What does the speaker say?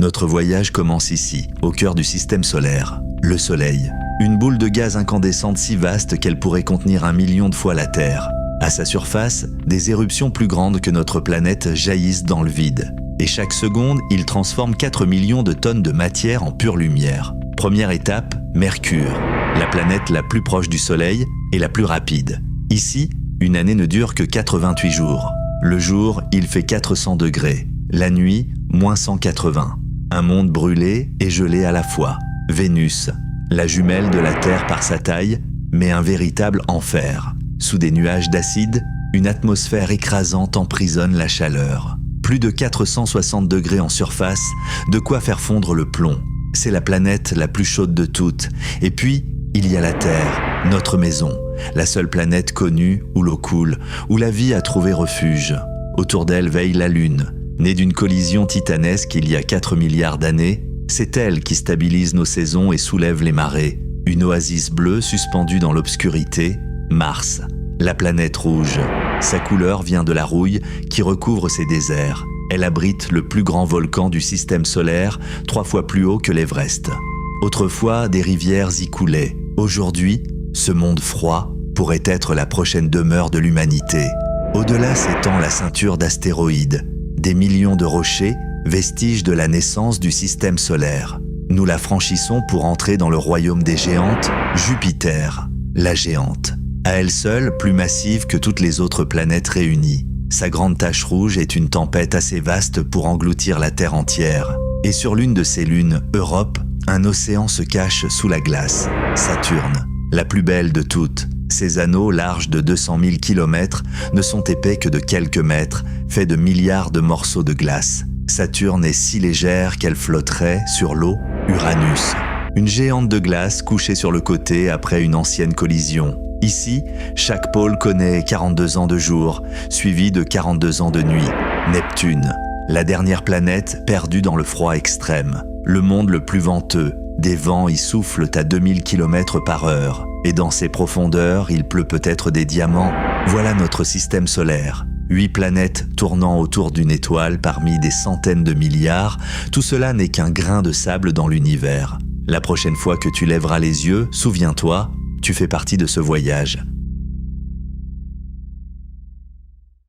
Notre voyage commence ici, au cœur du système solaire, le Soleil. Une boule de gaz incandescente si vaste qu'elle pourrait contenir 1 million de fois la Terre. À sa surface, des éruptions plus grandes que notre planète jaillissent dans le vide. Et chaque seconde, il transforme 4 millions de tonnes de matière en pure lumière. Première étape, Mercure, la planète la plus proche du Soleil et la plus rapide. Ici, une année ne dure que 88 jours. Le jour, il fait 400 degrés. La nuit, moins 180. Un monde brûlé et gelé à la fois. Vénus, la jumelle de la Terre par sa taille, mais un véritable enfer. Sous des nuages d'acide, une atmosphère écrasante emprisonne la chaleur. Plus de 460 degrés en surface, de quoi faire fondre le plomb. C'est la planète la plus chaude de toutes. Et puis, il y a la Terre, notre maison, la seule planète connue où l'eau coule, où la vie a trouvé refuge. Autour d'elle veille la Lune. Née d'une collision titanesque il y a 4 milliards d'années, c'est elle qui stabilise nos saisons et soulève les marées. Une oasis bleue suspendue dans l'obscurité, Mars, la planète rouge. Sa couleur vient de la rouille qui recouvre ses déserts. Elle abrite le plus grand volcan du système solaire, 3 fois plus haut que l'Everest. Autrefois, des rivières y coulaient. Aujourd'hui, ce monde froid pourrait être la prochaine demeure de l'humanité. Au-delà s'étend la ceinture d'astéroïdes, des millions de rochers, vestiges de la naissance du système solaire. Nous la franchissons pour entrer dans le royaume des géantes, Jupiter, la géante. À elle seule, plus massive que toutes les autres planètes réunies. Sa grande tache rouge est une tempête assez vaste pour engloutir la Terre entière. Et sur l'une de ses lunes, Europe, un océan se cache sous la glace. Saturne, la plus belle de toutes. Ses anneaux, larges de 200 000 km, ne sont épais que de quelques mètres, faits de milliards de morceaux de glace. Saturne est si légère qu'elle flotterait, sur l'eau, Uranus. Une géante de glace couchée sur le côté après une ancienne collision. Ici, chaque pôle connaît 42 ans de jour, suivi de 42 ans de nuit. Neptune, la dernière planète perdue dans le froid extrême. Le monde le plus venteux. Des vents y soufflent à 2000 km/h. Et dans ses profondeurs, il pleut peut-être des diamants. Voilà notre système solaire. 8 planètes tournant autour d'une étoile parmi des centaines de milliards. Tout cela n'est qu'un grain de sable dans l'univers. La prochaine fois que tu lèveras les yeux, souviens-toi, tu fais partie de ce voyage.